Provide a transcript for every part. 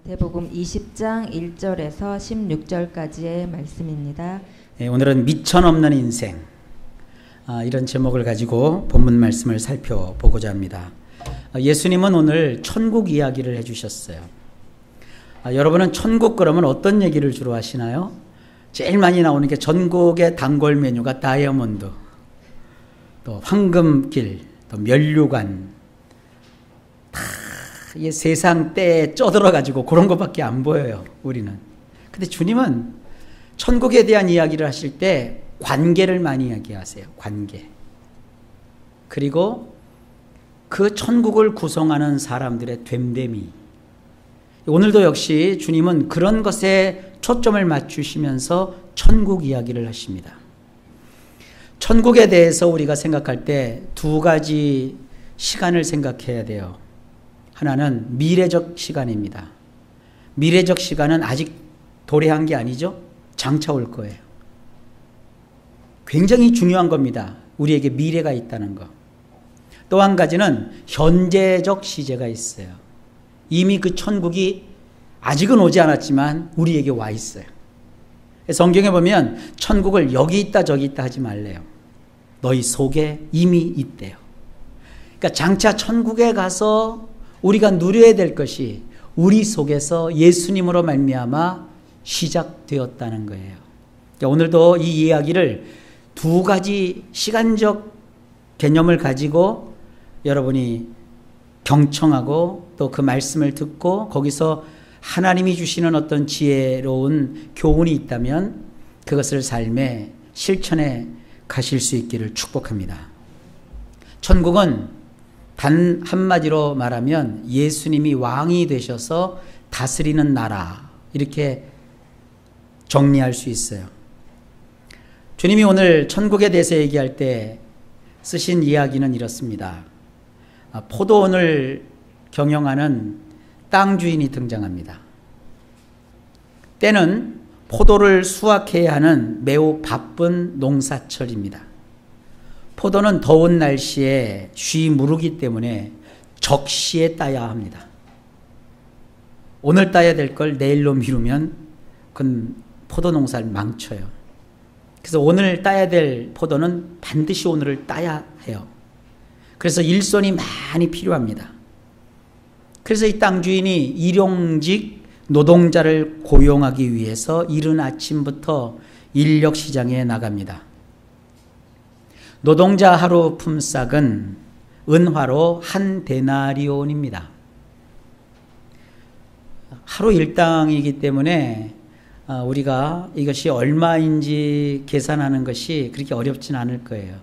마태복음 20장 1절에서 16절까지의 말씀입니다. 네, 오늘은 미천없는 인생, 이런 제목을 가지고 본문 말씀을 살펴보고자 합니다. 예수님은 오늘 천국 이야기를 해주셨어요. 여러분은 천국 그러면 어떤 얘기를 주로 하시나요? 제일 많이 나오는 게 전국의 단골 메뉴가 다이아몬드, 또 황금길, 또 면류관, 다 세상 때에 쪄들어가지고 그런 것밖에 안 보여요, 우리는. 근데 주님은 천국에 대한 이야기를 하실 때 관계를 많이 이야기하세요. 관계. 그리고 그 천국을 구성하는 사람들의 됨됨이. 오늘도 역시 주님은 그런 것에 초점을 맞추시면서 천국 이야기를 하십니다. 천국에 대해서 우리가 생각할 때 두 가지 시간을 생각해야 돼요. 하나는 미래적 시간입니다. 미래적 시간은 아직 도래한 게 아니죠. 장차 올 거예요. 굉장히 중요한 겁니다. 우리에게 미래가 있다는 거. 또 한 가지는 현재적 시제가 있어요. 이미 그 천국이 아직은 오지 않았지만 우리에게 와 있어요. 성경에 보면 천국을 여기 있다 저기 있다 하지 말래요. 너희 속에 이미 있대요. 그러니까 장차 천국에 가서 우리가 누려야 될 것이 우리 속에서 예수님으로 말미암아 시작되었다는 거예요. 그러니까 오늘도 이 이야기를 두 가지 시간적 개념을 가지고 여러분이 경청하고 또 그 말씀을 듣고 거기서 하나님이 주시는 어떤 지혜로운 교훈이 있다면 그것을 삶의 실천에 가실 수 있기를 축복합니다. 천국은 단 한마디로 말하면 예수님이 왕이 되셔서 다스리는 나라, 이렇게 정리할 수 있어요. 주님이 오늘 천국에 대해서 얘기할 때 쓰신 이야기는 이렇습니다. 포도원을 경영하는 땅 주인이 등장합니다. 때는 포도를 수확해야 하는 매우 바쁜 농사철입니다. 포도는 더운 날씨에 쉬 무르기 때문에 적시에 따야 합니다. 오늘 따야 될 걸 내일로 미루면 그건 포도 농사를 망쳐요. 그래서 오늘 따야 될 포도는 반드시 오늘을 따야 해요. 그래서 일손이 많이 필요합니다. 그래서 이 땅 주인이 일용직 노동자를 고용하기 위해서 이른 아침부터 인력 시장에 나갑니다. 노동자 하루 품삯은 은화로 한 데나리온입니다. 하루 일당이기 때문에 우리가 이것이 얼마인지 계산하는 것이 그렇게 어렵진 않을 거예요.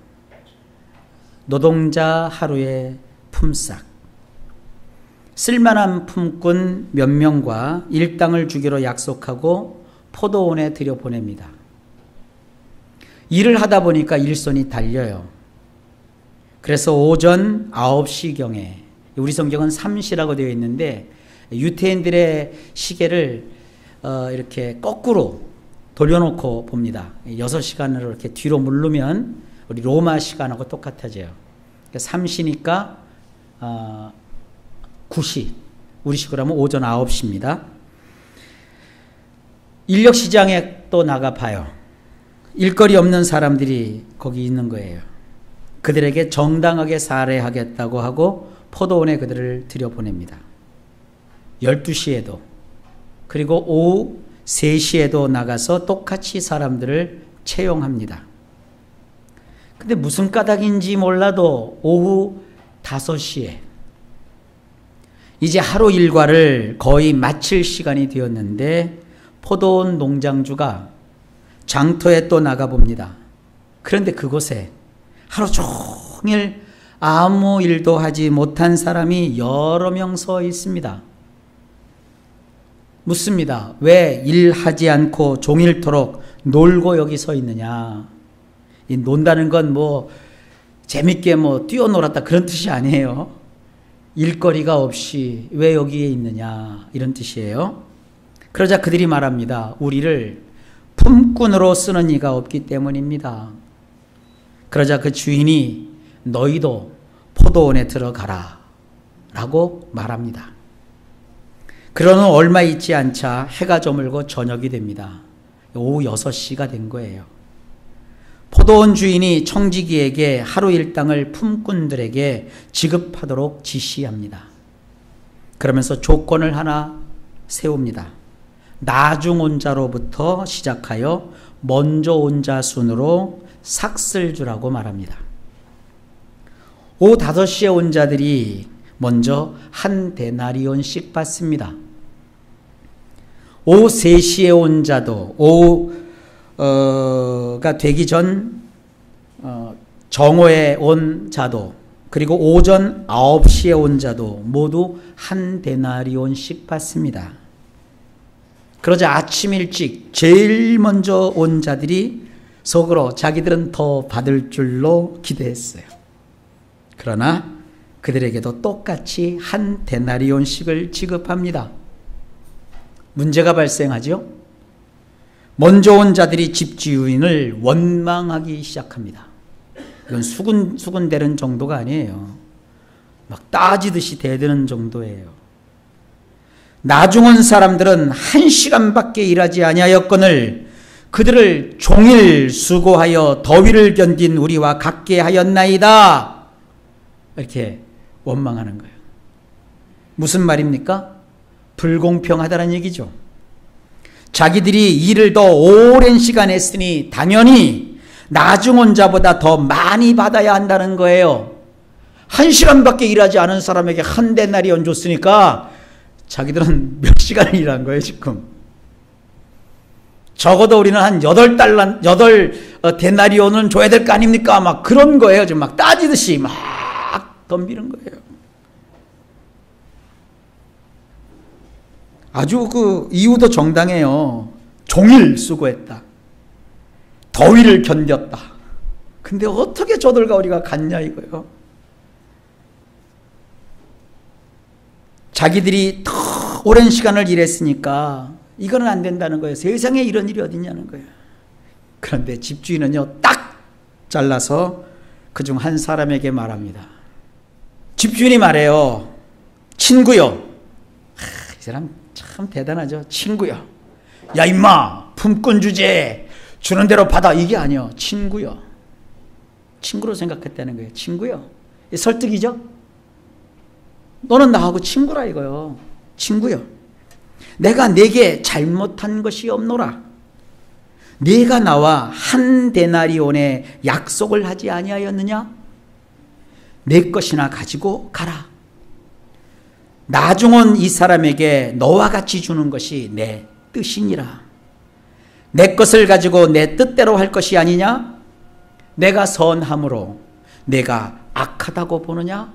노동자 하루의 품삯. 쓸만한 품꾼 몇 명과 일당을 주기로 약속하고 포도원에 들여보냅니다. 일을 하다 보니까 일손이 달려요. 그래서 오전 9시경에, 우리 성경은 3시라고 되어 있는데 유태인들의 시계를 이렇게 거꾸로 돌려놓고 봅니다. 6시간으로 이렇게 뒤로 물르면 우리 로마 시간하고 똑같아져요. 3시니까 9시, 우리식으로 하면 오전 9시입니다. 인력시장에 또 나가봐요. 일거리 없는 사람들이 거기 있는 거예요. 그들에게 정당하게 살해하겠다고 하고 포도원에 그들을 들여보냅니다. 12시에도 그리고 오후 3시에도 나가서 똑같이 사람들을 채용합니다. 근데 무슨 까닭인지 몰라도 오후 5시에 이제 하루 일과를 거의 마칠 시간이 되었는데 포도원 농장주가 장터에 또 나가봅니다. 그런데 그곳에 하루 종일 아무 일도 하지 못한 사람이 여러 명 서 있습니다. 묻습니다. 왜 일하지 않고 종일토록 놀고 여기 서 있느냐. 이 논다는 건 뭐 재밌게 뭐 뛰어놀았다 그런 뜻이 아니에요. 일거리가 없이 왜 여기에 있느냐 이런 뜻이에요. 그러자 그들이 말합니다. 우리를 품꾼으로 쓰는 이가 없기 때문입니다. 그러자 그 주인이 너희도 포도원에 들어가라 라고 말합니다. 그러는 얼마 있지 않자 해가 저물고 저녁이 됩니다. 오후 6시가 된 거예요. 포도원 주인이 청지기에게 하루 일당을 품꾼들에게 지급하도록 지시합니다. 그러면서 조건을 하나 세웁니다. 나중 온 자로부터 시작하여 먼저 온 자 순으로 삭슬 주라고 말합니다. 오후 5시에 온 자들이 먼저 한 데나리온씩 받습니다. 오후 3시에 온 자도 오후가 되기 전 정오에 온 자도 그리고 오전 9시에 온 자도 모두 한 데나리온씩 받습니다. 그러자 아침 일찍 제일 먼저 온 자들이 속으로 자기들은 더 받을 줄로 기대했어요. 그러나 그들에게도 똑같이 한 데나리온씩을 지급합니다. 문제가 발생하죠. 먼저 온 자들이 집주인을 원망하기 시작합니다. 이건 수군대는 정도가 아니에요. 막 따지듯이 대드는 정도예요. 나중 온 사람들은 1시간밖에 일하지 아니하였거늘 그들을 종일 수고하여 더위를 견딘 우리와 같게 하였나이다. 이렇게 원망하는 거예요. 무슨 말입니까? 불공평하다는 얘기죠. 자기들이 일을 더 오랜 시간 했으니 당연히 나중 온 자보다 더 많이 받아야 한다는 거예요. 1시간밖에 일하지 않은 사람에게 한 데나리온 줬으니까 자기들은 몇 시간을 일한 거예요, 지금. 적어도 우리는 한 8 데나리온은 줘야 될 거 아닙니까? 막 그런 거예요. 지금 막 따지듯이 막 덤비는 거예요. 아주 그 이유도 정당해요. 종일 수고했다. 더위를 견뎠다. 근데 어떻게 저들과 우리가 같냐 이거예요. 자기들이 더 오랜 시간을 일했으니까 이거는 안 된다는 거예요. 세상에 이런 일이 어딨냐는 거예요. 그런데 집주인은요, 딱 잘라서 그중 한 사람에게 말합니다. 집주인이 말해요. 친구요. 이 사람 참 대단하죠. 친구요. 야 임마, 품꾼 주제 주는 대로 받아. 이게 아니요. 친구요. 친구로 생각했다는 거예요. 친구요. 설득이죠. 너는 나하고 친구라 이거요. 친구요. 내가 네게 잘못한 것이 없노라. 네가 나와 한 데나리온의 약속을 하지 아니하였느냐? 내 것이나 가지고 가라. 나중 온 이 사람에게 너와 같이 주는 것이 내 뜻이니라. 내 것을 가지고 내 뜻대로 할 것이 아니냐? 내가 선함으로 내가 악하다고 보느냐?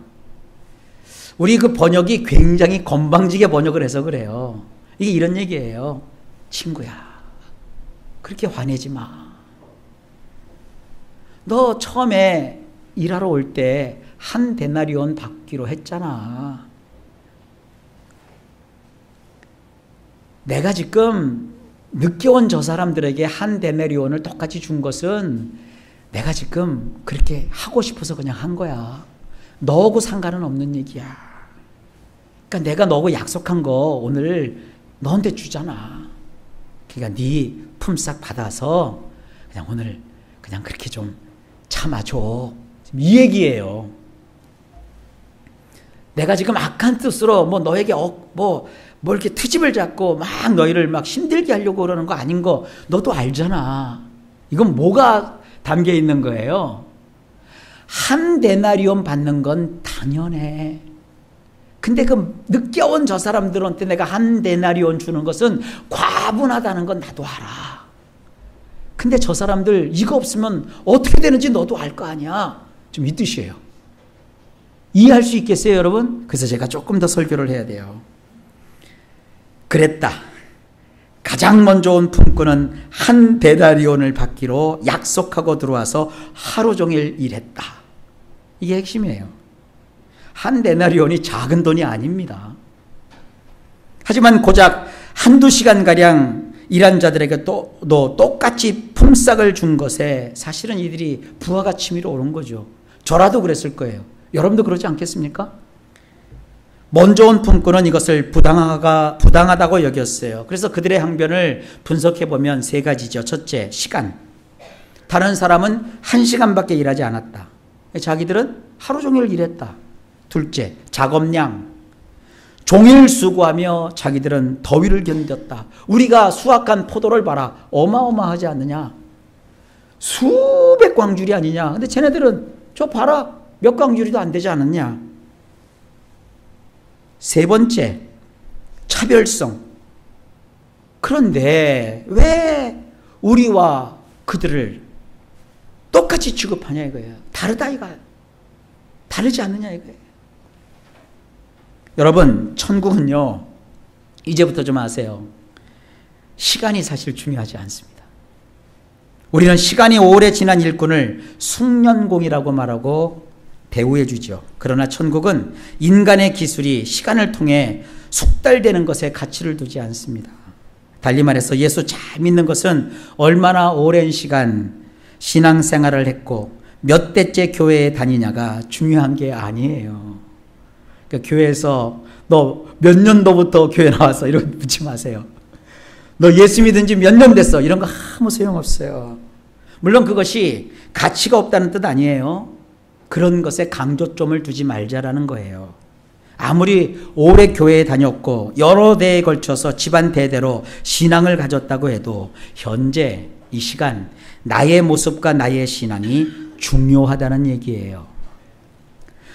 우리 그 번역이 굉장히 건방지게 번역을 해서 그래요. 이게 이런 얘기예요. 친구야, 그렇게 화내지 마. 너 처음에 일하러 올 때 한 데나리온 받기로 했잖아. 내가 지금 늦게 온 저 사람들에게 한 데나리온을 똑같이 준 것은 내가 지금 그렇게 하고 싶어서 그냥 한 거야. 너하고 상관은 없는 얘기야. 그러니까 내가 너하고 약속한 거 오늘 너한테 주잖아. 그러니까 네 품삯 받아서 그냥 오늘 그냥 그렇게 좀 참아줘. 이 얘기예요. 내가 지금 악한 뜻으로 뭐 너에게 뭐 이렇게 트집을 잡고 막 너희를 막 힘들게 하려고 그러는 거 아닌 거 너도 알잖아. 이건 뭐가 담겨 있는 거예요? 한 데나리온 받는 건 당연해. 근데 그 늦게 온 저 사람들한테 내가 한 데나리온 주는 것은 과분하다는 건 나도 알아. 근데 저 사람들 이거 없으면 어떻게 되는지 너도 알 거 아니야. 좀 이 뜻이에요. 이해할 수 있겠어요, 여러분? 그래서 제가 조금 더 설교를 해야 돼요. 그랬다. 가장 먼저 온 품꾼은 한 데나리온을 받기로 약속하고 들어와서 하루 종일 일했다. 이게 핵심이에요. 한 데나리온이 작은 돈이 아닙니다. 하지만 고작 한두 시간가량 일한 자들에게 또 똑같이 품삯을 준 것에 사실은 이들이 부하가 치밀어 오른 거죠. 저라도 그랬을 거예요. 여러분도 그러지 않겠습니까? 먼저 온 품꾼은 이것을 부당하다고 여겼어요. 그래서 그들의 항변을 분석해 보면 세 가지죠. 첫째, 시간. 다른 사람은 1시간밖에 일하지 않았다. 자기들은 하루 종일 일했다. 둘째, 작업량. 종일 수고하며 자기들은 더위를 견뎠다. 우리가 수확한 포도를 봐라. 어마어마하지 않느냐. 수백 광주리 아니냐. 근데 쟤네들은 저 봐라. 몇 광주리도 안 되지 않았냐. 세 번째, 차별성. 그런데 왜 우리와 그들을 똑같이 취급하냐 이거예요. 다르다 이거예요. 다르지 않느냐 이거예요. 여러분, 천국은요, 이제부터 좀 아세요. 시간이 사실 중요하지 않습니다. 우리는 시간이 오래 지난 일꾼을 숙련공이라고 말하고 대우해 주죠. 그러나 천국은 인간의 기술이 시간을 통해 숙달되는 것에 가치를 두지 않습니다. 달리 말해서 예수 잘 믿는 것은 얼마나 오랜 시간 신앙생활을 했고 몇 대째 교회에 다니냐가 중요한 게 아니에요. 그러니까 교회에서 너 몇 년도부터 교회 나왔어 이런 거 묻지 마세요. 너 예수 믿은 지 몇 년 됐어 이런 거 아무 소용없어요. 물론 그것이 가치가 없다는 뜻 아니에요. 그런 것에 강조점을 두지 말자라는 거예요. 아무리 오래 교회에 다녔고 여러 대에 걸쳐서 집안 대대로 신앙을 가졌다고 해도 현재 이 시간 나의 모습과 나의 신앙이 중요하다는 얘기예요.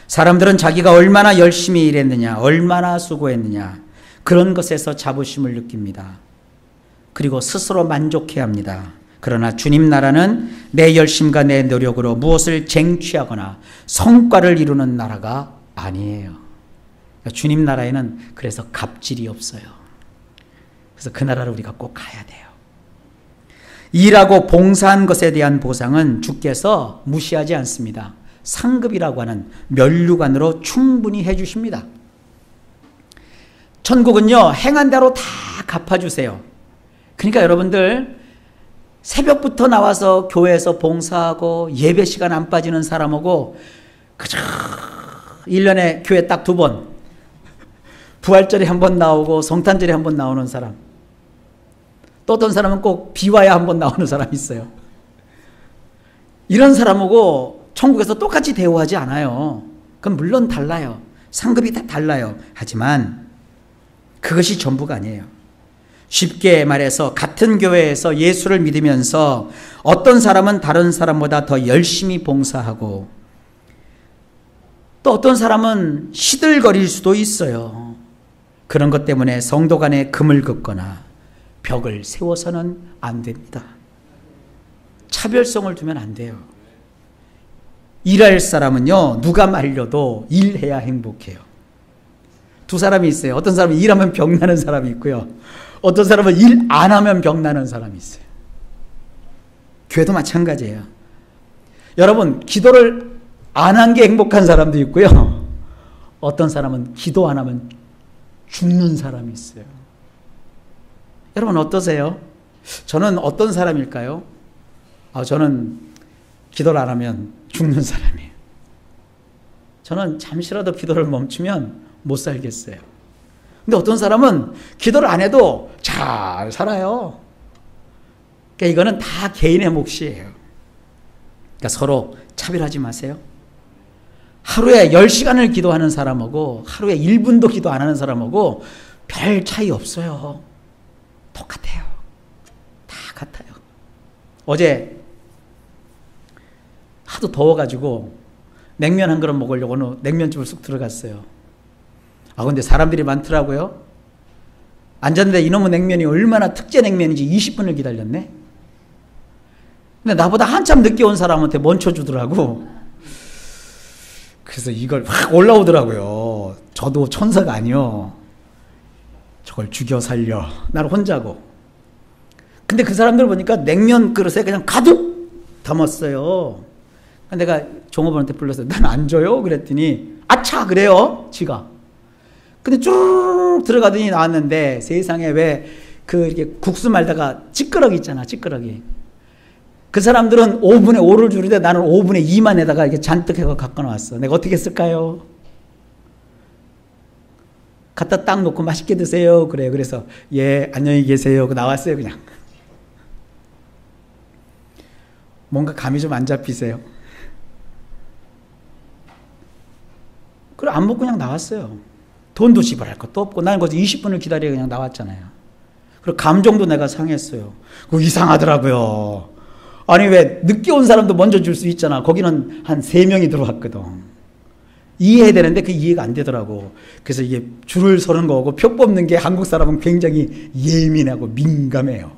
사람들은 자기가 얼마나 열심히 일했느냐, 얼마나 수고했느냐 그런 것에서 자부심을 느낍니다. 그리고 스스로 만족해야 합니다. 그러나 주님 나라는 내 열심과 내 노력으로 무엇을 쟁취하거나 성과를 이루는 나라가 아니에요. 그러니까 주님 나라에는 그래서 갑질이 없어요. 그래서 그 나라를 우리가 꼭 가야 돼요. 일하고 봉사한 것에 대한 보상은 주께서 무시하지 않습니다. 상급이라고 하는 면류관으로 충분히 해주십니다. 천국은요, 행한 대로 다 갚아주세요. 그러니까 여러분들 새벽부터 나와서 교회에서 봉사하고 예배 시간 안 빠지는 사람하고 그저 1년에 교회 딱 2번 부활절에 한 번 나오고 성탄절에 한 번 나오는 사람, 또 어떤 사람은 꼭 비와야 한 번 나오는 사람이 있어요. 이런 사람하고 천국에서 똑같이 대우하지 않아요. 그건 물론 달라요. 상급이 다 달라요. 하지만 그것이 전부가 아니에요. 쉽게 말해서 같은 교회에서 예수를 믿으면서 어떤 사람은 다른 사람보다 더 열심히 봉사하고 또 어떤 사람은 시들거릴 수도 있어요. 그런 것 때문에 성도 간에 금을 긋거나 벽을 세워서는 안 됩니다. 차별성을 두면 안 돼요. 일할 사람은요, 누가 말려도 일해야 행복해요. 두 사람이 있어요. 어떤 사람은 일하면 병나는 사람이 있고요. 어떤 사람은 일 안 하면 병나는 사람이 있어요. 교회도 마찬가지예요. 여러분, 기도를 안 한 게 행복한 사람도 있고요. 어떤 사람은 기도 안 하면 죽는 사람이 있어요. 여러분 어떠세요? 저는 어떤 사람일까요? 저는 기도를 안 하면 죽는 사람이에요. 저는 잠시라도 기도를 멈추면 못 살겠어요. 근데 어떤 사람은 기도를 안 해도 잘 살아요. 그러니까 이거는 다 개인의 몫이에요. 그러니까 서로 차별하지 마세요. 하루에 10시간을 기도하는 사람하고 하루에 1분도 기도 안 하는 사람하고 별 차이 없어요. 똑같아요. 다 같아요. 어제 하도 더워가지고 냉면 한 그릇 먹으려고 냉면집을 쑥 들어갔어요. 근데 사람들이 많더라고요. 앉았는데 이놈의 냉면이 얼마나 특제 냉면인지 20분을 기다렸네. 근데 나보다 한참 늦게 온 사람한테 먼저 주더라고. 그래서 이걸 확 올라오더라고요. 저도 천사가 아니요. 저걸 죽여 살려. 나는 혼자고. 근데 그 사람들 보니까 냉면 그릇에 그냥 가득 담았어요. 내가 종업원한테 불러서 난 안 줘요? 그랬더니 아차 그래요? 지가. 근데 쭉 들어가더니 나왔는데 세상에 왜 이렇게 국수 말다가 찌끄러기 있잖아. 찌끄러기. 그 사람들은 5분의 5를 주는데 나는 5분의 2만 에다가 이렇게 잔뜩 해서 갖고 나왔어. 내가 어떻게 했을까요? 갖다 딱 놓고 맛있게 드세요. 그래요. 그래서 예, 안녕히 계세요. 하고 나왔어요, 그냥. 뭔가 감이 좀 안 잡히세요? 그래, 안 먹고 그냥 나왔어요. 돈도 지불할 것도 없고, 나는 거기서 20분을 기다리고 그냥 나왔잖아요. 그리고 감정도 내가 상했어요. 그거 이상하더라고요. 아니, 왜 늦게 온 사람도 먼저 줄 수 있잖아. 거기는 한 3명이 들어왔거든. 이해해야 되는데 그 이해가 안 되더라고. 그래서 이게 줄을 서는 거고 표 뽑는 게 한국 사람은 굉장히 예민하고 민감해요.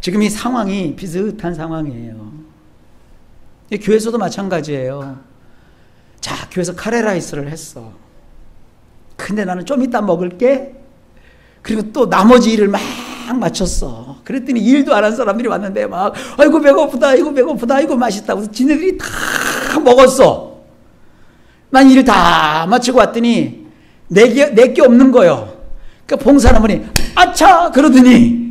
지금 이 상황이 비슷한 상황이에요. 교회에서도 마찬가지예요. 자, 교회에서 카레라이스를 했어. 근데 나는 좀 이따 먹을게. 그리고 또 나머지 일을 막 마쳤어. 그랬더니 일도 안 한 사람들이 왔는데 막 아이고 배고프다, 아이고 배고프다, 아이고 맛있다. 그래서 지네들이 다 먹었어. 난 일 다 마치고 왔더니 내게 없는 거요. 그러니까 봉사하는 분이 아차 그러더니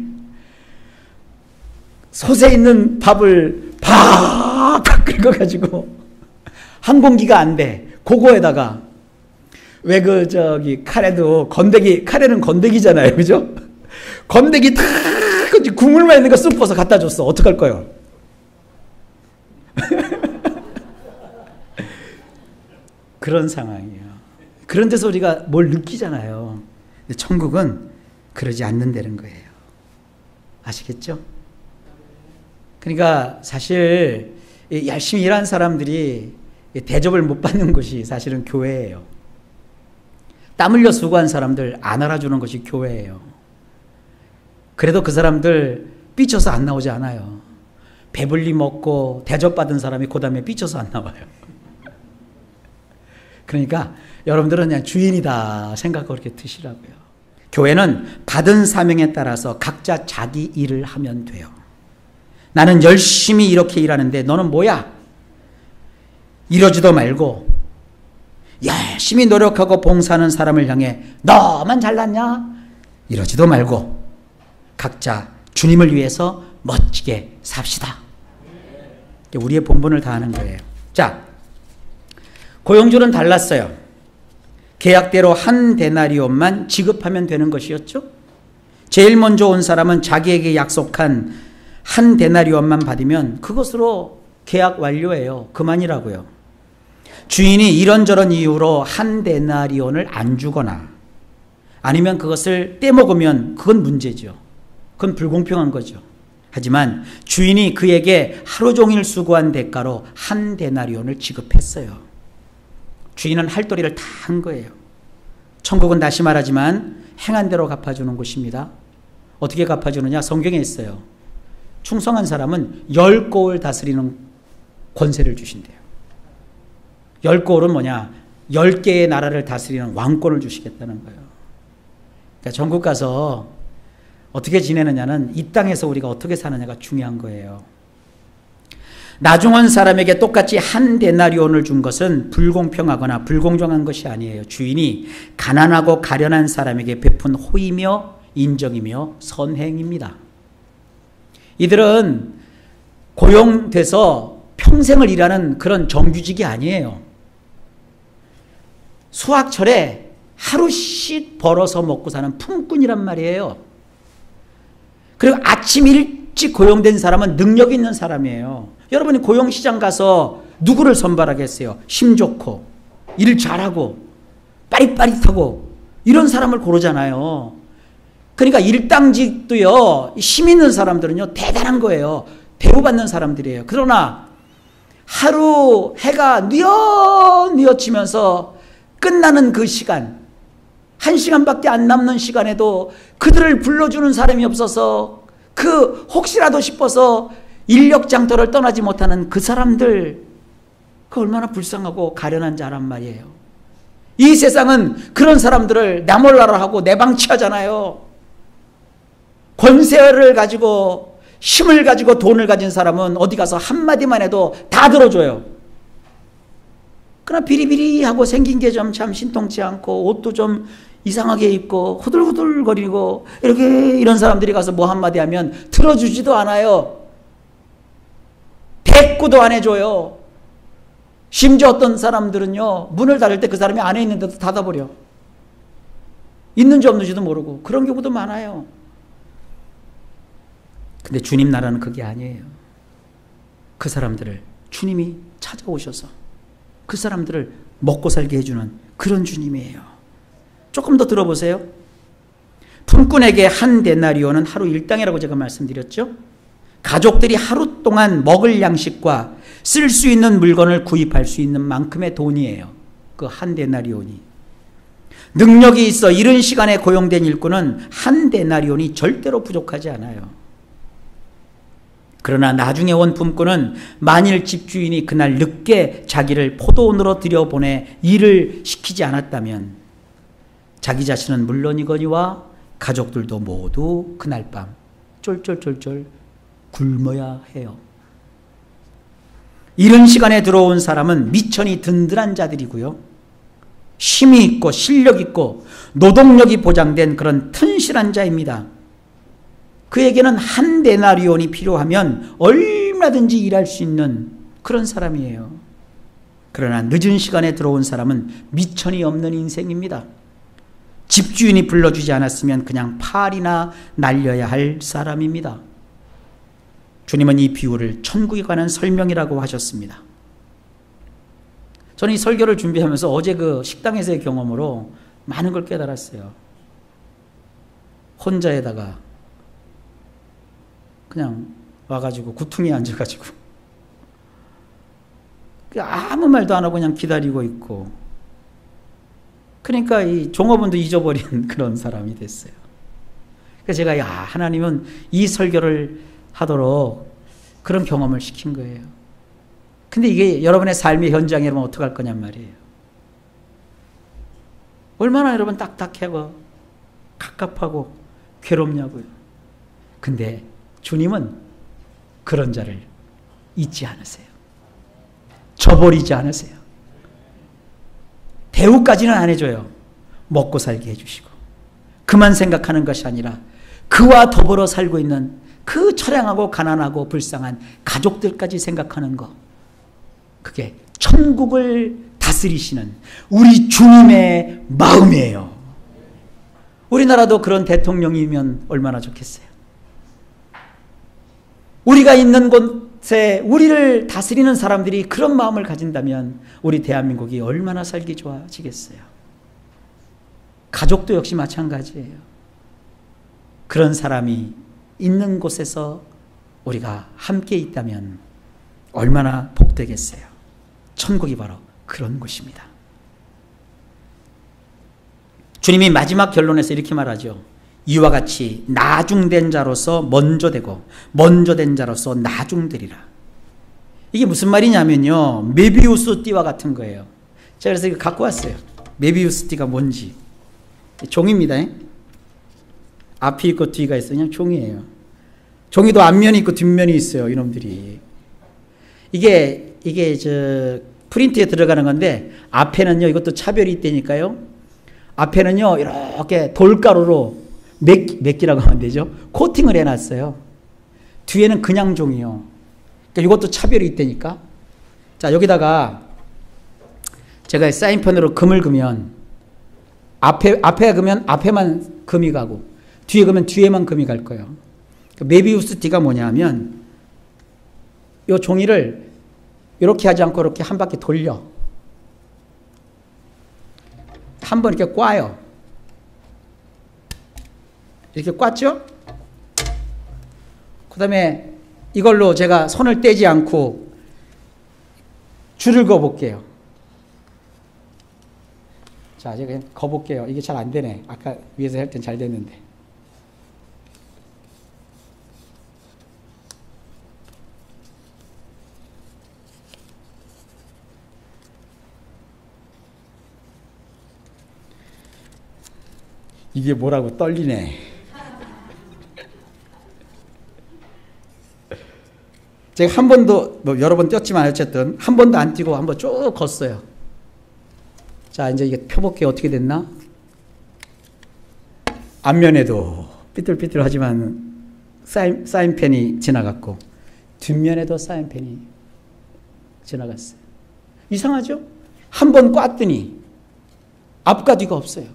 솥에 있는 밥을 팍팍 긁어가지고 한 공기가 안 돼. 그거에다가 왜 카레도 카레는 건더기잖아요, 그죠? 건더기 탁 국물만 있는 거 쑥 퍼서 갖다 줬어. 어떡할 거예요? 그런 상황이에요. 그런 데서 우리가 뭘 느끼잖아요. 근데 천국은 그러지 않는다는 거예요. 아시겠죠? 그러니까 사실 열심히 일한 사람들이 대접을 못 받는 곳이 사실은 교회예요. 땀 흘려 수고한 사람들 안 알아주는 것이 교회예요. 그래도 그 사람들 삐쳐서 안 나오지 않아요. 배불리 먹고 대접받은 사람이 그 다음에 삐쳐서 안 나와요. 그러니까 여러분들은 그냥 주인이다 생각하고 그렇게 드시라고요. 교회는 받은 사명에 따라서 각자 자기 일을 하면 돼요. 나는 열심히 이렇게 일하는데 너는 뭐야? 이러지도 말고 열심히 노력하고 봉사하는 사람을 향해 너만 잘났냐? 이러지도 말고 각자 주님을 위해서 멋지게 삽시다. 우리의 본분을 다하는 거예요. 자, 고용주는 달랐어요. 계약대로 한 데나리온만 지급하면 되는 것이었죠. 제일 먼저 온 사람은 자기에게 약속한 한 데나리온만 받으면 그것으로 계약 완료예요. 그만이라고요. 주인이 이런저런 이유로 한 데나리온을 안 주거나 아니면 그것을 떼먹으면 그건 문제죠. 그건 불공평한 거죠. 하지만 주인이 그에게 하루 종일 수고한 대가로 한 데나리온을 지급했어요. 주인은 할 도리를 다 한 거예요. 천국은 다시 말하지만 행한 대로 갚아주는 곳입니다. 어떻게 갚아주느냐? 성경에 있어요. 충성한 사람은 10고을 다스리는 권세를 주신대요. 10고을은 뭐냐? 10개의 나라를 다스리는 왕권을 주시겠다는 거예요. 그러니까 전국 가서 어떻게 지내느냐는 이 땅에서 우리가 어떻게 사느냐가 중요한 거예요. 나중 온 사람에게 똑같이 한 데나리온을 준 것은 불공평하거나 불공정한 것이 아니에요. 주인이 가난하고 가련한 사람에게 베푼 호의며 인정이며 선행입니다. 이들은 고용돼서 평생을 일하는 그런 정규직이 아니에요. 수학철에 하루씩 벌어서 먹고 사는 품꾼이란 말이에요. 그리고 아침 일찍 고용된 사람은 능력 있는 사람이에요. 여러분이 고용시장 가서 누구를 선발하겠어요? 힘 좋고 일 잘하고 빠릿빠릿하고 이런 사람을 고르잖아요. 그러니까 일당직도요, 힘 있는 사람들은요 대단한 거예요. 대우받는 사람들이에요. 그러나 하루 해가 뉘어뉘어지면서 끝나는 그 시간, 1시간밖에 안 남는 시간에도 그들을 불러주는 사람이 없어서 혹시라도 싶어서 인력 장터를 떠나지 못하는 그 사람들, 그 얼마나 불쌍하고 가련한 자란 말이에요. 이 세상은 그런 사람들을 나몰라라 하고 내방치하잖아요. 권세를 가지고 힘을 가지고 돈을 가진 사람은 어디 가서 한마디만 해도 다 들어줘요. 그러나 비리비리하고 생긴 게 좀 참 신통치 않고 옷도 좀 이상하게 입고 후들후들거리고 이런 사람들이 가서 뭐 한마디 하면 들어주지도 않아요. 대꾸도 안 해줘요. 심지어 어떤 사람들은요, 문을 닫을 때 그 사람이 안에 있는데도 닫아버려. 있는지 없는지도 모르고. 그런 경우도 많아요. 근데 주님 나라는 그게 아니에요. 그 사람들을 주님이 찾아오셔서 그 사람들을 먹고 살게 해주는 그런 주님이에요. 조금 더 들어보세요. 품꾼에게 한 데나리온은 하루 일당이라고 제가 말씀드렸죠. 가족들이 하루 동안 먹을 양식과 쓸 수 있는 물건을 구입할 수 있는 만큼의 돈이에요. 그 한 데나리온이. 능력이 있어 이른 시간에 고용된 일꾼은 한 데나리온이 절대로 부족하지 않아요. 그러나 나중에 온 품꾼은 만일 집주인이 그날 늦게 자기를 포도원으로 들여보내 일을 시키지 않았다면 자기 자신은 물론이거니와 가족들도 모두 그날 밤 쫄쫄쫄쫄 굶어야 해요. 이른 시간에 들어온 사람은 미천이 든든한 자들이고요. 힘이 있고 실력 있고 노동력이 보장된 그런 튼실한 자입니다. 그에게는 한 데나리온이 필요하면 얼마든지 일할 수 있는 그런 사람이에요. 그러나 늦은 시간에 들어온 사람은 미천이 없는 인생입니다. 집주인이 불러주지 않았으면 그냥 팔이나 날려야 할 사람입니다. 주님은 이 비유를 천국에 관한 설명이라고 하셨습니다. 저는 이 설교를 준비하면서 어제 그 식당에서의 경험으로 많은 걸 깨달았어요. 혼자에다가 그냥 와가지고 구퉁이에 앉아가지고 아무 말도 안 하고 그냥 기다리고 있고, 그러니까 이 종업원도 잊어버린 그런 사람이 됐어요. 그래서 제가 하나님은 이 설교를 하도록 그런 경험을 시킨 거예요. 근데 이게 여러분의 삶의 현장이라면 어떡할 거냔 말이에요. 얼마나 여러분 딱딱하고 갑갑하고 괴롭냐고요. 근데 주님은 그런 자를 잊지 않으세요. 저버리지 않으세요. 대우까지는 안 해줘요. 먹고 살게 해주시고. 그만 생각하는 것이 아니라 그와 더불어 살고 있는 그 처량하고 가난하고 불쌍한 가족들까지 생각하는 것. 그게 천국을 다스리시는 우리 주님의 마음이에요. 우리나라도 그런 대통령이면 얼마나 좋겠어요. 우리가 있는 곳에 우리를 다스리는 사람들이 그런 마음을 가진다면 우리 대한민국이 얼마나 살기 좋아지겠어요. 가족도 역시 마찬가지예요. 그런 사람이 있는 곳에서 우리가 함께 있다면 얼마나 복되겠어요. 천국이 바로 그런 곳입니다. 주님이 마지막 결론에서 이렇게 말하죠. 이와 같이 나중된 자로서 먼저 되고 먼저 된 자로서 나중되리라. 이게 무슨 말이냐면요, 메비우스 띠와 같은 거예요. 제가 그래서 이거 갖고 왔어요. 메비우스 띠가 뭔지. 종입니다. 앞이 있고 뒤가 있어요. 그냥 종이에요. 종이도 앞면이 있고 뒷면이 있어요. 이놈들이. 이게 저 프린트에 들어가는 건데, 앞에는요, 이것도 차별이 있다니까요. 앞에는요, 이렇게 돌가루로 맥기라고 하면 되죠. 코팅을 해놨어요. 뒤에는 그냥 종이요. 그러니까 이것도 차별이 있다니까. 자, 여기다가 제가 사인펜으로 금을 그면 앞에 그면 앞에만 금이 가고 뒤에 그면 뒤에만 금이 갈 거예요. 메비우스 띠가 뭐냐면 이 종이를 이렇게 하지 않고 이렇게 한 바퀴 돌려. 한번 이렇게 꽈요. 이렇게 꽈죠? 그 다음에 이걸로 제가 손을 떼지 않고 줄을 그어볼게요. 자, 제가 그냥 그어볼게요. 이게 잘 안 되네. 아까 위에서 할 땐 잘 됐는데. 이게 뭐라고 떨리네. 제가 한 번도, 뭐 여러 번 띄었지만 어쨌든 한 번도 안 띄고 한번 쭉 걷어요. 자, 이제 이게 펴볼게요. 어떻게 됐나? 앞면에도 삐뚤삐뚤하지만 사인펜이 지나갔고 뒷면에도 사인펜이 지나갔어요. 이상하죠? 한 번 꽈더니 앞과 뒤가 없어요.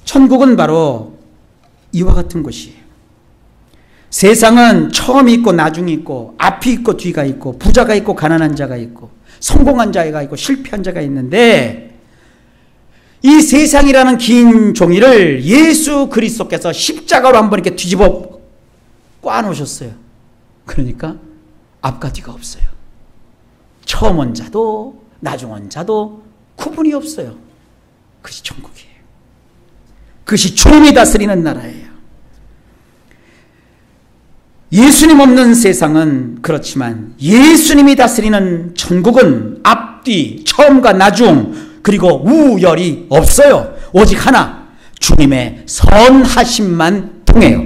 천국은 바로 이와 같은 곳이에요. 세상은 처음이 있고 나중이 있고 앞이 있고 뒤가 있고 부자가 있고 가난한 자가 있고 성공한 자가 있고 실패한 자가 있는데 이 세상이라는 긴 종이를 예수 그리스도께서 십자가로 한번 이렇게 뒤집어 꽈놓으셨어요. 그러니까 앞과 뒤가 없어요. 처음 온 자도 나중 온 자도 구분이 없어요. 그것이 천국이에요. 그것이 주님이 다스리는 나라예요. 예수님 없는 세상은 그렇지만 예수님이 다스리는 천국은 앞뒤, 처음과 나중, 그리고 우열이 없어요. 오직 하나, 주님의 선하심만 통해요.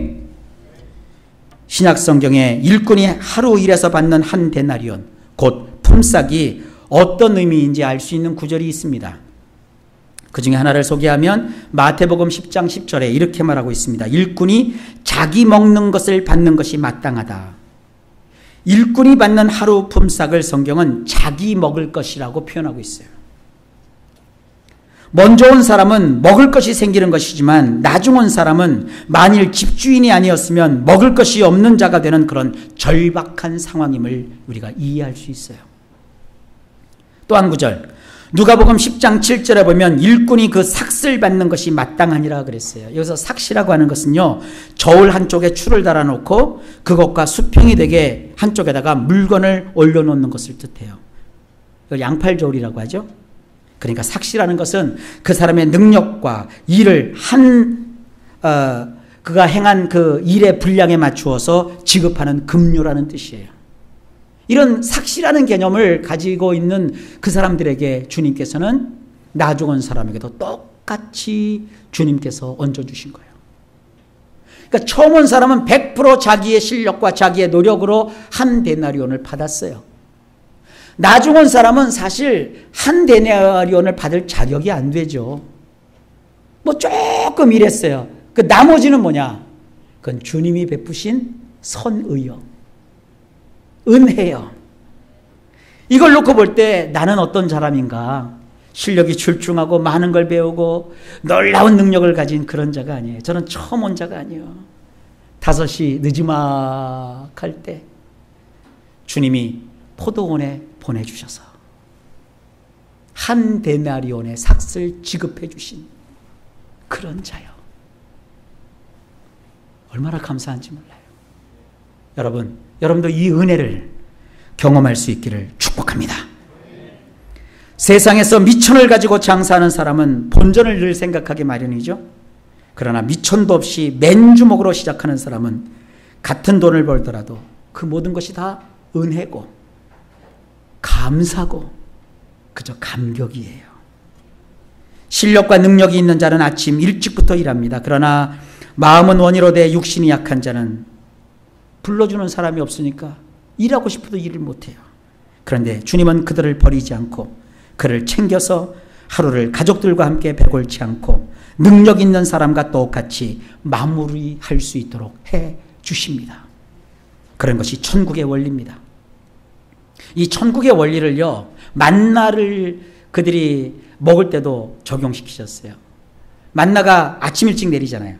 신약 성경에 일꾼이 하루 일해서 받는 한 데나리온, 곧 품삯이 어떤 의미인지 알 수 있는 구절이 있습니다. 그 중에 하나를 소개하면 마태복음 10장 10절에 이렇게 말하고 있습니다. 일꾼이 자기 먹는 것을 받는 것이 마땅하다. 일꾼이 받는 하루 품삯을 성경은 자기 먹을 것이라고 표현하고 있어요. 먼저 온 사람은 먹을 것이 생기는 것이지만 나중 온 사람은 만일 집주인이 아니었으면 먹을 것이 없는 자가 되는 그런 절박한 상황임을 우리가 이해할 수 있어요. 또 한 구절, 누가복음 10장 7절에 보면 일꾼이 그 삭슬 받는 것이 마땅하니라 그랬어요. 여기서 삭시라고 하는 것은요, 저울 한쪽에 줄을 달아놓고 그것과 수평이 되게 한쪽에다가 물건을 올려놓는 것을 뜻해요. 이걸 양팔저울이라고 하죠. 그러니까 삭시라는 것은 그 사람의 능력과 일을 그가 행한 그 일의 분량에 맞추어서 지급하는 급료라는 뜻이에요. 이런 삭시라는 개념을 가지고 있는 그 사람들에게 주님께서는 나중 온 사람에게도 똑같이 주님께서 얹어주신 거예요. 그러니까 처음 온 사람은 100% 자기의 실력과 자기의 노력으로 한 데나리온을 받았어요. 나중 온 사람은 사실 한 데나리온을 받을 자격이 안 되죠. 뭐 조금 일했어요. 그 나머지는 뭐냐? 그건 주님이 베푸신 선의요. 은혜요. 이걸 놓고 볼 때 나는 어떤 사람인가? 실력이 출중하고 많은 걸 배우고 놀라운 능력을 가진 그런 자가 아니에요. 저는 처음 온 자가 아니에요. 5시 늦지막할 때 주님이 포도원에 보내주셔서 한 데나리온의 삭슬 지급해 주신 그런 자요. 얼마나 감사한지 몰라요. 여러분도 이 은혜를 경험할 수 있기를 축복합니다. 세상에서 미천을 가지고 장사하는 사람은 본전을 늘 생각하기 마련이죠. 그러나 미천도 없이 맨주먹으로 시작하는 사람은 같은 돈을 벌더라도 그 모든 것이 다 은혜고 감사고 그저 감격이에요. 실력과 능력이 있는 자는 아침 일찍부터 일합니다. 그러나 마음은 원이로 돼 육신이 약한 자는 불러주는 사람이 없으니까 일하고 싶어도 일을 못해요. 그런데 주님은 그들을 버리지 않고 그를 챙겨서 하루를 가족들과 함께 배골치 않고 능력 있는 사람과 똑같이 마무리할 수 있도록 해 주십니다. 그런 것이 천국의 원리입니다. 이 천국의 원리를요, 만나를 그들이 먹을 때도 적용시키셨어요. 만나가 아침 일찍 내리잖아요.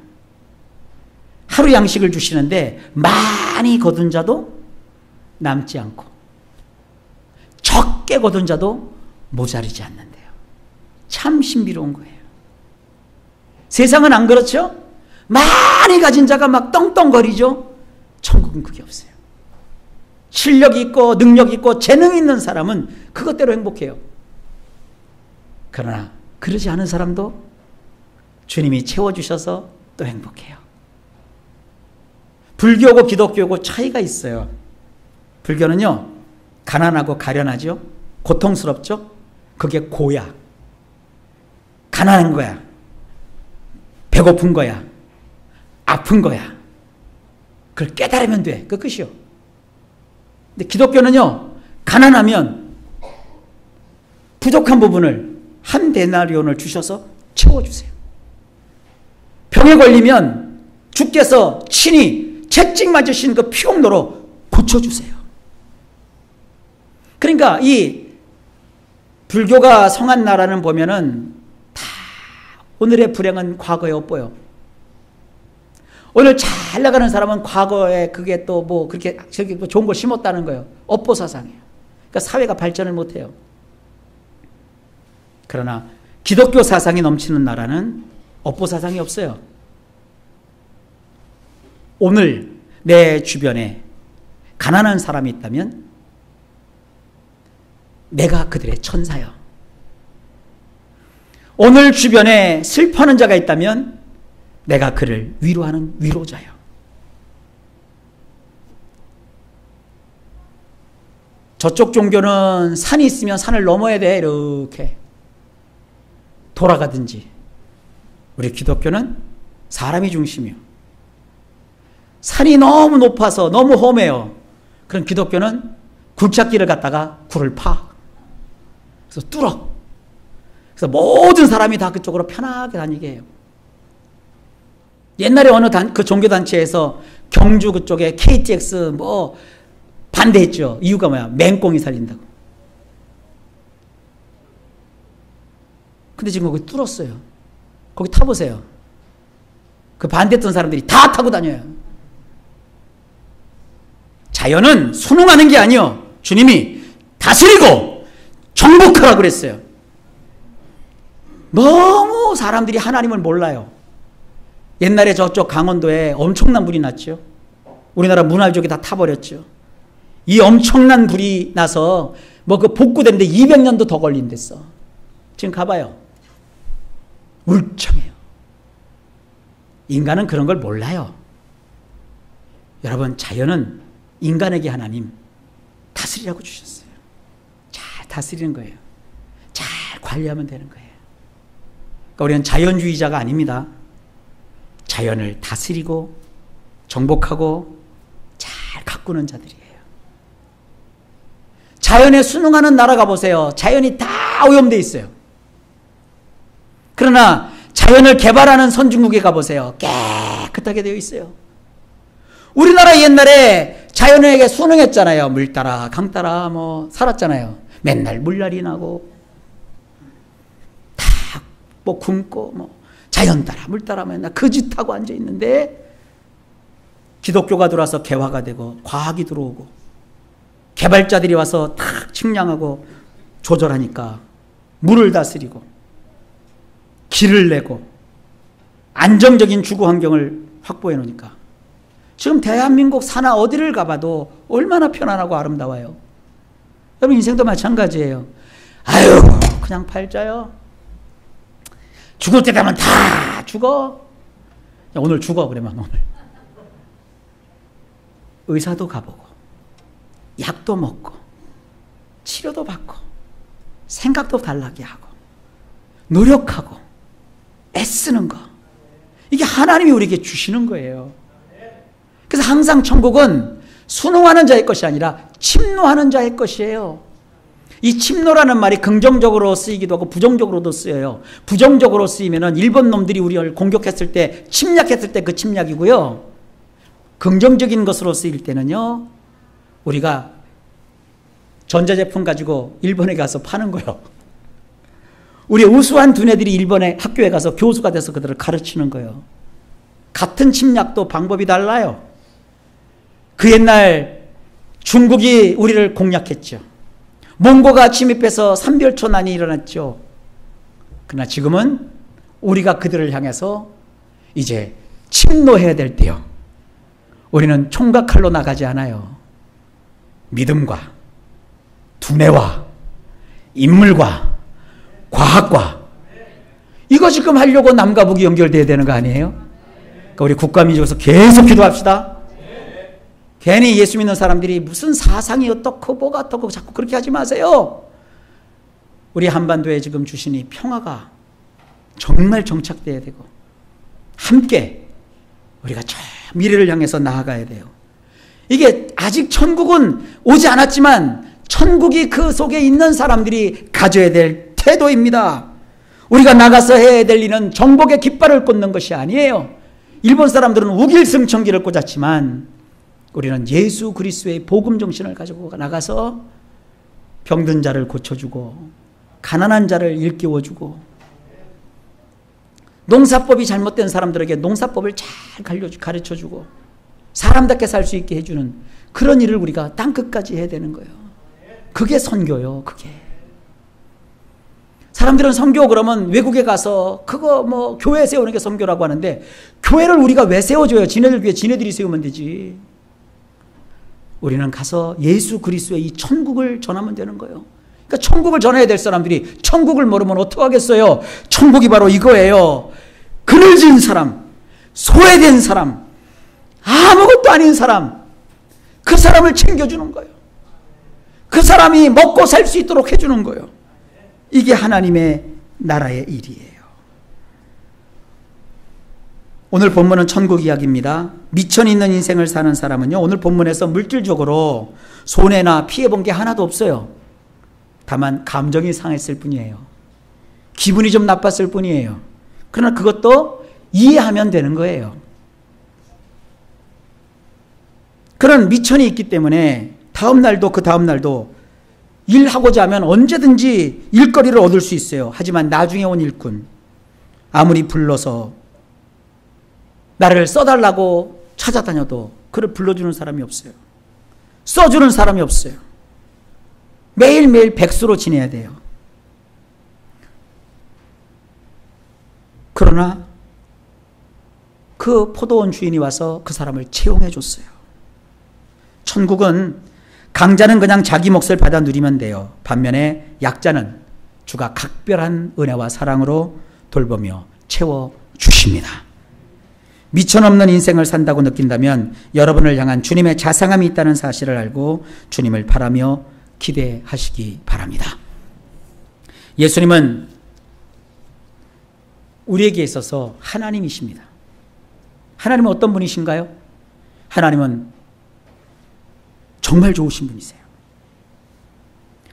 하루 양식을 주시는데 많이 거둔 자도 남지 않고 적게 거둔 자도 모자르지 않는데요. 참 신비로운 거예요. 세상은 안 그렇죠? 많이 가진 자가 막 떵떵거리죠. 천국은 그게 없어요. 실력이 있고 능력이 있고 재능이 있는 사람은 그것대로 행복해요. 그러나 그러지 않은 사람도 주님이 채워주셔서 또 행복해요. 불교고 기독교고 차이가 있어요. 불교는요, 가난하고 가련하죠. 고통스럽죠. 그게 고야. 가난한 거야. 배고픈 거야. 아픈 거야. 그걸 깨달으면 돼. 그 끝이요. 근데 기독교는요, 가난하면 부족한 부분을 한 데나리온을 주셔서 채워주세요. 병에 걸리면 주께서 친히 채찍 맞으신 그 피용로로 고쳐주세요. 그러니까 이 불교가 성한 나라는 보면은 다 오늘의 불행은 과거에 엿보여. 오늘 잘 나가는 사람은 과거에 그게 또 뭐 그렇게 저기 뭐 좋은 걸 심었다는 거예요. 업보 사상이에요. 그러니까 사회가 발전을 못해요. 그러나 기독교 사상이 넘치는 나라는 업보 사상이 없어요. 오늘 내 주변에 가난한 사람이 있다면 내가 그들의 천사요. 오늘 주변에 슬퍼하는 자가 있다면 내가 그를 위로하는 위로자요. 저쪽 종교는 산이 있으면 산을 넘어야 돼. 이렇게 돌아가든지. 우리 기독교는 사람이 중심이요. 산이 너무 높아서 너무 험해요. 그럼 기독교는 굴착기를 갖다가 굴을 파. 그래서 뚫어. 그래서 모든 사람이 다 그쪽으로 편하게 다니게 해요. 옛날에 어느 그 종교단체에서 경주 그쪽에 KTX 뭐 반대했죠. 이유가 뭐야? 맹꽁이 살린다고. 근데 지금 거기 뚫었어요. 거기 타보세요. 그 반대했던 사람들이 다 타고 다녀요. 자연은 순응하는 게 아니요. 주님이 다스리고 정복하라고 그랬어요. 너무 사람들이 하나님을 몰라요. 옛날에 저쪽 강원도에 엄청난 불이 났죠. 우리나라 문화유적이 다 타버렸죠. 이 엄청난 불이 나서 뭐 그 복구되는데 200년도 더 걸린댔어. 지금 가봐요. 울창해요. 인간은 그런 걸 몰라요. 여러분, 자연은 인간에게 하나님 다스리라고 주셨어요. 잘 다스리는 거예요. 잘 관리하면 되는 거예요. 그러니까 우리는 자연주의자가 아닙니다. 자연을 다스리고 정복하고 잘 가꾸는 자들이에요. 자연에 순응하는 나라 가보세요. 자연이 다 오염되어 있어요. 그러나 자연을 개발하는 선진국에 가보세요. 깨끗하게 되어 있어요. 우리나라 옛날에 자연에게 순응했잖아요. 물 따라 강 따라 뭐 살았잖아요. 맨날 물난리 나고 다 뭐 굶고 뭐 자연 따라 물 따라 맨날 거짓하고 앉아 있는데 기독교가 들어와서 개화가 되고 과학이 들어오고 개발자들이 와서 탁 측량하고 조절하니까 물을 다스리고 길을 내고 안정적인 주거 환경을 확보해 놓으니까 지금 대한민국 산하 어디를 가봐도 얼마나 편안하고 아름다워요. 여러분 인생도 마찬가지예요. 아유 그냥 팔자요. 죽을 때 되면 다 죽어. 야, 오늘 죽어 그러면 오늘. 의사도 가보고 약도 먹고 치료도 받고 생각도 달라게 하고 노력하고 애쓰는 거. 이게 하나님이 우리에게 주시는 거예요. 그래서 항상 천국은 순응하는 자의 것이 아니라 침노하는 자의 것이에요. 이 침노라는 말이 긍정적으로 쓰이기도 하고 부정적으로도 쓰여요. 부정적으로 쓰이면은 일본 놈들이 우리를 공격했을 때 침략했을 때 그 침략이고요. 긍정적인 것으로 쓰일 때는요. 우리가 전자제품 가지고 일본에 가서 파는 거예요. 우리 우수한 두뇌들이 일본의 학교에 가서 교수가 돼서 그들을 가르치는 거예요. 같은 침략도 방법이 달라요. 그 옛날 중국이 우리를 공략했죠. 몽고가 침입해서 삼별초난이 일어났죠. 그러나 지금은 우리가 그들을 향해서 이제 침노해야 될 때요. 우리는 총과 칼로 나가지 않아요. 믿음과 두뇌와 인물과 과학과 이거 지금 하려고 남과 북이 연결돼야 되는 거 아니에요? 그러니까 우리 국가민족에서 계속 기도합시다. 괜히 예수 믿는 사람들이 무슨 사상이 어떻고 뭐가 어떻고 자꾸 그렇게 하지 마세요. 우리 한반도에 지금 주신 이 평화가 정말 정착돼야 되고 함께 우리가 저 미래를 향해서 나아가야 돼요. 이게 아직 천국은 오지 않았지만 천국이 그 속에 있는 사람들이 가져야 될 태도입니다. 우리가 나가서 해야 될 일은 정복의 깃발을 꽂는 것이 아니에요. 일본 사람들은 우길승천기를 꽂았지만 우리는 예수 그리스도의 복음 정신을 가지고 나가서 병든 자를 고쳐주고 가난한 자를 일깨워주고 농사법이 잘못된 사람들에게 농사법을 잘 가르쳐주고 사람답게 살 수 있게 해주는 그런 일을 우리가 땅끝까지 해야 되는 거예요. 그게 선교요. 그게. 사람들은 선교 그러면 외국에 가서 그거 뭐 교회 세우는 게 선교라고 하는데 교회를 우리가 왜 세워줘요? 지네들 교회 지네들이 세우면 되지. 우리는 가서 예수 그리스도의 이 천국을 전하면 되는 거예요. 그러니까 천국을 전해야 될 사람들이 천국을 모르면 어떡하겠어요? 천국이 바로 이거예요. 그늘진 사람, 소외된 사람, 아무것도 아닌 사람, 그 사람을 챙겨주는 거예요. 그 사람이 먹고 살 수 있도록 해주는 거예요. 이게 하나님의 나라의 일이에요. 오늘 본문은 천국 이야기입니다. 미천 있는 인생을 사는 사람은요, 오늘 본문에서 물질적으로 손해나 피해본 게 하나도 없어요. 다만 감정이 상했을 뿐이에요. 기분이 좀 나빴을 뿐이에요. 그러나 그것도 이해하면 되는 거예요. 그런 미천이 있기 때문에 다음 날도 그 다음 날도 일하고자 하면 언제든지 일거리를 얻을 수 있어요. 하지만 나중에 온 일꾼, 아무리 불러서 나를 써달라고 찾아다녀도 그를 불러주는 사람이 없어요. 써주는 사람이 없어요. 매일매일 백수로 지내야 돼요. 그러나 그 포도원 주인이 와서 그 사람을 채용해 줬어요. 천국은 강자는 그냥 자기 몫을 받아 누리면 돼요. 반면에 약자는 주가 각별한 은혜와 사랑으로 돌보며 채워주십니다. 미천없는 인생을 산다고 느낀다면 여러분을 향한 주님의 자상함이 있다는 사실을 알고 주님을 바라며 기대하시기 바랍니다. 예수님은 우리에게 있어서 하나님이십니다. 하나님은 어떤 분이신가요? 하나님은 정말 좋으신 분이세요.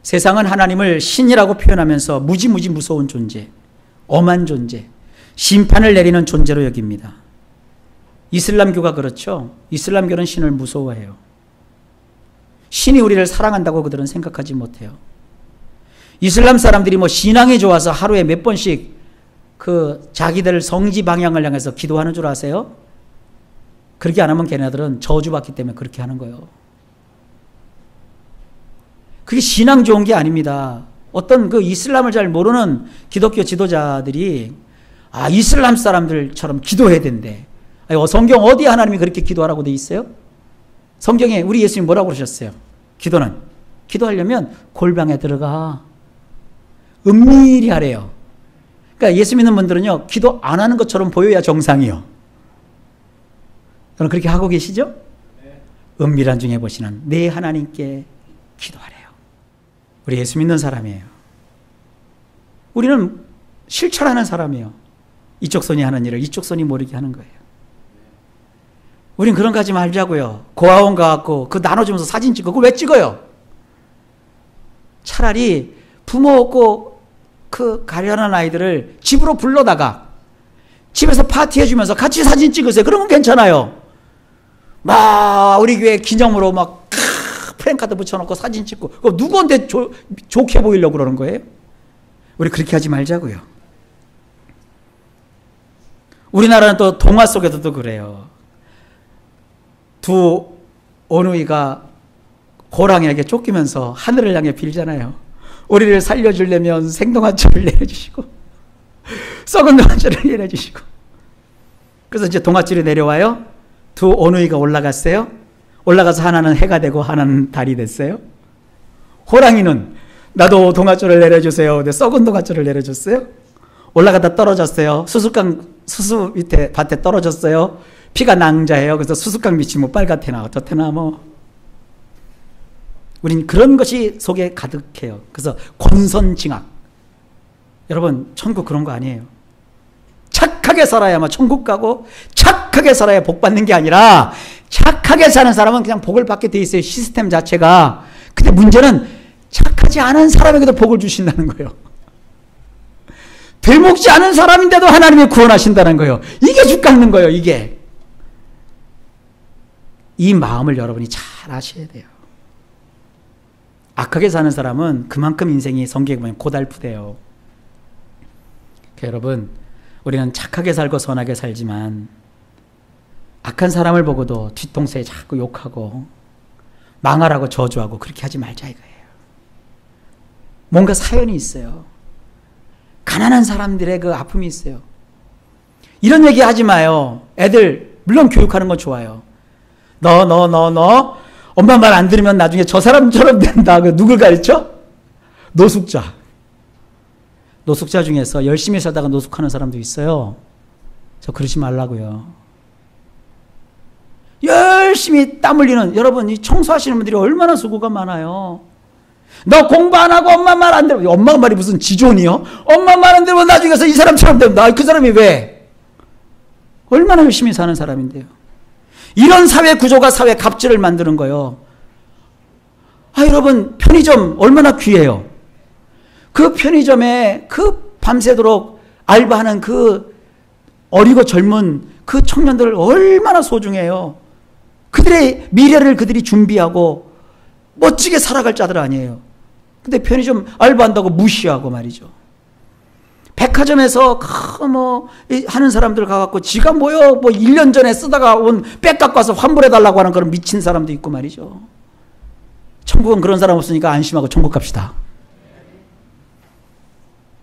세상은 하나님을 신이라고 표현하면서 무지무지 무서운 존재, 엄한 존재, 심판을 내리는 존재로 여깁니다. 이슬람교가 그렇죠. 이슬람교는 신을 무서워해요. 신이 우리를 사랑한다고 그들은 생각하지 못해요. 이슬람 사람들이 뭐 신앙이 좋아서 하루에 몇 번씩 그 자기들 성지 방향을 향해서 기도하는 줄 아세요? 그렇게 안 하면 걔네들은 저주받기 때문에 그렇게 하는 거예요. 그게 신앙 좋은 게 아닙니다. 어떤 그 이슬람을 잘 모르는 기독교 지도자들이 이슬람 사람들처럼 기도해야 된대. 성경 어디에 하나님이 그렇게 기도하라고 돼 있어요? 성경에 우리 예수님 뭐라고 그러셨어요? 기도하려면 골방에 들어가 은밀히 하래요. 그러니까 예수 믿는 분들은요, 기도 안 하는 것처럼 보여야 정상이요. 여러분 그렇게 하고 계시죠? 은밀한 중에 보시는 내 하나님께 기도하래요. 우리 예수 믿는 사람이에요. 우리는 실천하는 사람이에요. 이쪽 손이 하는 일을 이쪽 손이 모르게 하는 거예요. 우린 그런 거 하지 말자고요. 고아원 가갖고 그 나눠주면서 사진 찍고 그걸 왜 찍어요? 차라리 부모 없고 그 가련한 아이들을 집으로 불러다가 집에서 파티해주면서 같이 사진 찍으세요. 그러면 괜찮아요. 우리 교회 기념으로 프랭카드 붙여놓고 사진 찍고 누구한테 좋게 보이려고 그러는 거예요? 우리 그렇게 하지 말자고요. 우리나라는 또 동화 속에서도 그래요. 두 어누이가 호랑이에게 쫓기면서 하늘을 향해 빌잖아요. 우리를 살려주려면 생동아줄을 내려주시고 썩은 동아줄을 내려주시고. 그래서 이제 동아줄이 내려와요. 두 어누이가 올라갔어요. 올라가서 하나는 해가 되고 하나는 달이 됐어요. 호랑이는 나도 동아줄을 내려주세요. 근데 썩은 동아줄을 내려줬어요. 올라가다 떨어졌어요. 수수 밑에 밭에 떨어졌어요. 피가 낭자해요. 그래서 수수깡 밑이 빨갛테나 어떻테나 우린 그런 것이 속에 가득해요. 그래서 권선징악. 여러분 천국 그런 거 아니에요. 착하게 살아야만 천국 가고 착하게 살아야 복 받는 게 아니라 착하게 사는 사람은 그냥 복을 받게 돼 있어요. 시스템 자체가. 근데 문제는 착하지 않은 사람에게도 복을 주신다는 거예요. 되먹지 않은 사람인데도 하나님이 구원하신다는 거예요. 이게 죽 깎는 거예요. 이게. 이 마음을 여러분이 잘 아셔야 돼요. 악하게 사는 사람은 그만큼 인생이 성경에 보면 고달프대요. 여러분, 우리는 착하게 살고 선하게 살지만 악한 사람을 보고도 뒤통수에 자꾸 욕하고 망하라고 저주하고 그렇게 하지 말자 이거예요. 뭔가 사연이 있어요. 가난한 사람들의 그 아픔이 있어요. 이런 얘기 하지 마요. 애들 물론 교육하는 건 좋아요. 너 엄마 말 안 들으면 나중에 저 사람처럼 된다. 누굴 가르쳐? 노숙자. 노숙자 중에서 열심히 살다가 노숙하는 사람도 있어요. 저 그러지 말라고요. 열심히 땀 흘리는, 여러분 이 청소하시는 분들이 얼마나 수고가 많아요. 너 공부 안 하고 엄마 말 안 들으면, 엄마 말이 무슨 지존이요? 엄마 말 안 들으면 나중에 가서 이 사람처럼 된다. 그 사람이 왜? 얼마나 열심히 사는 사람인데요. 이런 사회 구조가 사회 갑질을 만드는 거예요. 여러분 편의점 얼마나 귀해요. 그 편의점에 그 밤새도록 알바하는 그 어리고 젊은 그 청년들 얼마나 소중해요. 그들의 미래를 그들이 준비하고 멋지게 살아갈 자들 아니에요. 근데 편의점 알바한다고 무시하고 말이죠. 백화점에서 하는 사람들 가갖고 지가 뭐 1년 전에 쓰다가 온 백 갖고 와서 환불해달라고 하는 그런 미친 사람도 있고 말이죠. 천국은 그런 사람 없으니까 안심하고 천국 갑시다.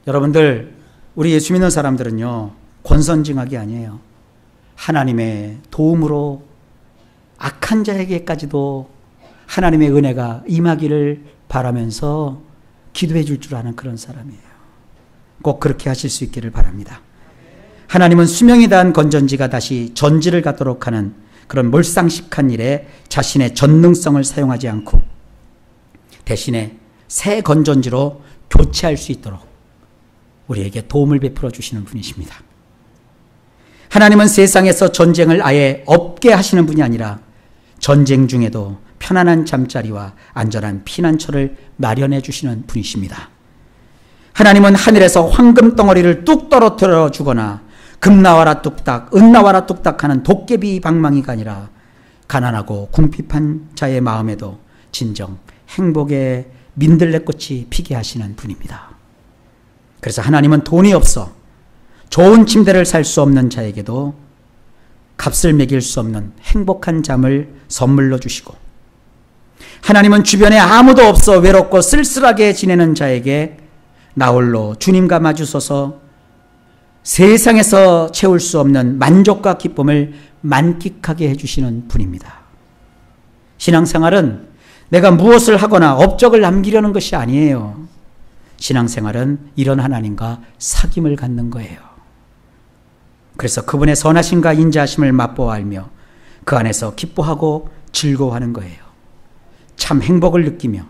여러분들, 우리 예수 믿는 사람들은요, 권선징악이 아니에요. 하나님의 도움으로 악한 자에게까지도 하나님의 은혜가 임하기를 바라면서 기도해 줄 줄 아는 그런 사람이에요. 꼭 그렇게 하실 수 있기를 바랍니다. 하나님은 수명이 다한 건전지가 다시 전지를 갖도록 하는 그런 몰상식한 일에 자신의 전능성을 사용하지 않고 대신에 새 건전지로 교체할 수 있도록 우리에게 도움을 베풀어 주시는 분이십니다. 하나님은 세상에서 전쟁을 아예 없게 하시는 분이 아니라 전쟁 중에도 편안한 잠자리와 안전한 피난처를 마련해 주시는 분이십니다. 하나님은 하늘에서 황금 덩어리를 뚝 떨어뜨려 주거나 금 나와라 뚝딱, 은 나와라 뚝딱 하는 도깨비 방망이가 아니라 가난하고 궁핍한 자의 마음에도 진정 행복의 민들레꽃이 피게 하시는 분입니다. 그래서 하나님은 돈이 없어 좋은 침대를 살 수 없는 자에게도 값을 매길 수 없는 행복한 잠을 선물로 주시고, 하나님은 주변에 아무도 없어 외롭고 쓸쓸하게 지내는 자에게 나홀로 주님과 마주서서 세상에서 채울 수 없는 만족과 기쁨을 만끽하게 해주시는 분입니다. 신앙생활은 내가 무엇을 하거나 업적을 남기려는 것이 아니에요. 신앙생활은 이런 하나님과 사귐을 갖는 거예요. 그래서 그분의 선하심과 인자하심을 맛보아 알며 그 안에서 기뻐하고 즐거워하는 거예요. 참 행복을 느끼며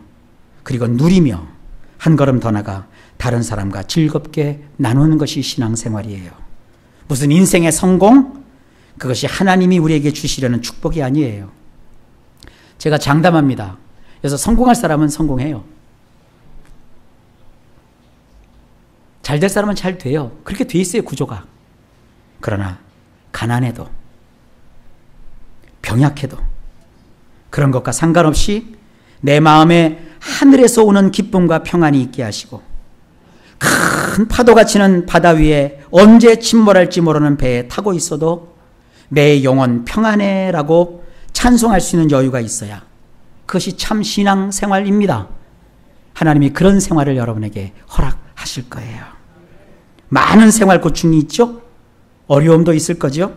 그리고 누리며 한 걸음 더 나가 다른 사람과 즐겁게 나누는 것이 신앙생활이에요. 무슨 인생의 성공? 그것이 하나님이 우리에게 주시려는 축복이 아니에요. 제가 장담합니다. 그래서 성공할 사람은 성공해요. 잘 될 사람은 잘 돼요. 그렇게 돼 있어요, 구조가. 그러나 가난해도 병약해도 그런 것과 상관없이 내 마음에 하늘에서 오는 기쁨과 평안이 있게 하시고, 큰 파도가 치는 바다 위에 언제 침몰할지 모르는 배에 타고 있어도 내 영혼 평안해라고 찬송할 수 있는 여유가 있어야 그것이 참 신앙생활입니다. 하나님이 그런 생활을 여러분에게 허락하실 거예요. 많은 생활 고충이 있죠? 어려움도 있을 거죠?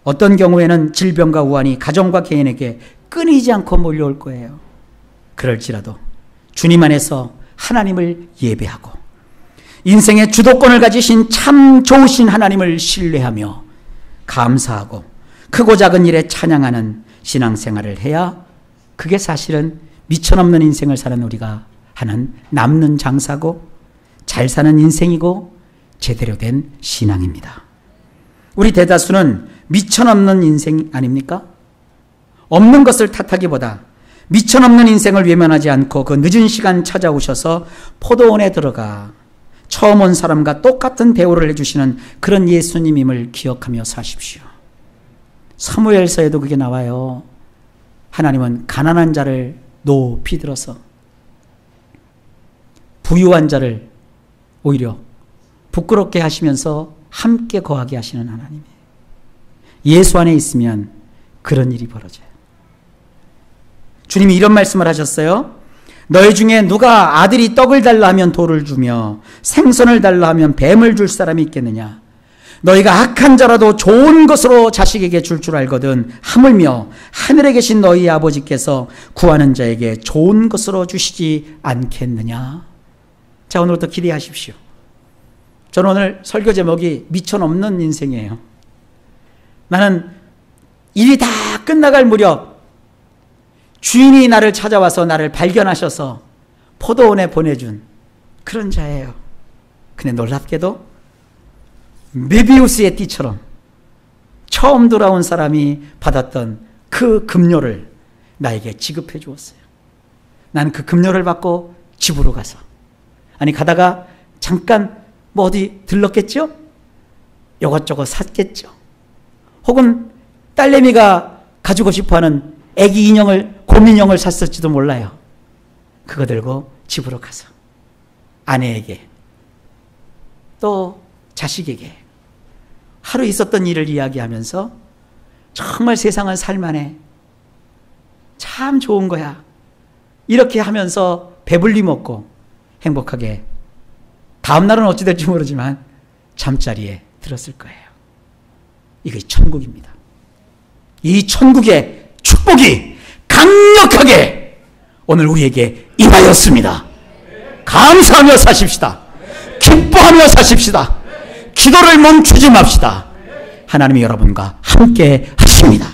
어떤 경우에는 질병과 우환이 가정과 개인에게 끊이지 않고 몰려올 거예요. 그럴지라도 주님 안에서 하나님을 예배하고 인생의 주도권을 가지신 참 좋으신 하나님을 신뢰하며 감사하고 크고 작은 일에 찬양하는 신앙생활을 해야 그게 사실은 미천없는 인생을 사는 우리가 하는 남는 장사고 잘 사는 인생이고 제대로 된 신앙입니다. 우리 대다수는 미천없는 인생 아닙니까? 없는 것을 탓하기보다 미천없는 인생을 외면하지 않고 그 늦은 시간 찾아오셔서 포도원에 들어가 처음 온 사람과 똑같은 대우를 해주시는 그런 예수님임을 기억하며 사십시오. 사무엘서에도 그게 나와요. 하나님은 가난한 자를 높이 들어서 부유한 자를 오히려 부끄럽게 하시면서 함께 거하게 하시는 하나님이에요. 예수 안에 있으면 그런 일이 벌어져요. 주님이 이런 말씀을 하셨어요. 너희 중에 누가 아들이 떡을 달라 하면 돌을 주며 생선을 달라 하면 뱀을 줄 사람이 있겠느냐. 너희가 악한 자라도 좋은 것으로 자식에게 줄 줄 알거든 하물며 하늘에 계신 너희 아버지께서 구하는 자에게 좋은 것으로 주시지 않겠느냐. 자, 오늘부터 기대하십시오. 저는 오늘 설교 제목이 미쳐넘는 인생이에요. 나는 일이 다 끝나갈 무렵 주인이 나를 찾아와서 나를 발견하셔서 포도원에 보내준 그런 자예요. 근데 놀랍게도 메비우스의 띠처럼 처음 돌아온 사람이 받았던 그 급료를 나에게 지급해 주었어요. 난 그 급료를 받고 집으로 가서, 아니 가다가 잠깐 뭐 어디 들렀겠죠? 이것저것 샀겠죠. 혹은 딸내미가 가지고 싶어하는 애기 인형을, 곰인형을 샀을지도 몰라요. 그거 들고 집으로 가서 아내에게 또 자식에게 하루 있었던 일을 이야기하면서 정말 세상은 살만해, 참 좋은 거야, 이렇게 하면서 배불리 먹고 행복하게 다음 날은 어찌 될지 모르지만 잠자리에 들었을 거예요. 이것이 천국입니다. 이 천국의 축복이 강력하게 오늘 우리에게 임하였습니다. 감사하며 사십시다. 기뻐하며 사십시다. 기도를 멈추지 맙시다. 하나님이 여러분과 함께 하십니다.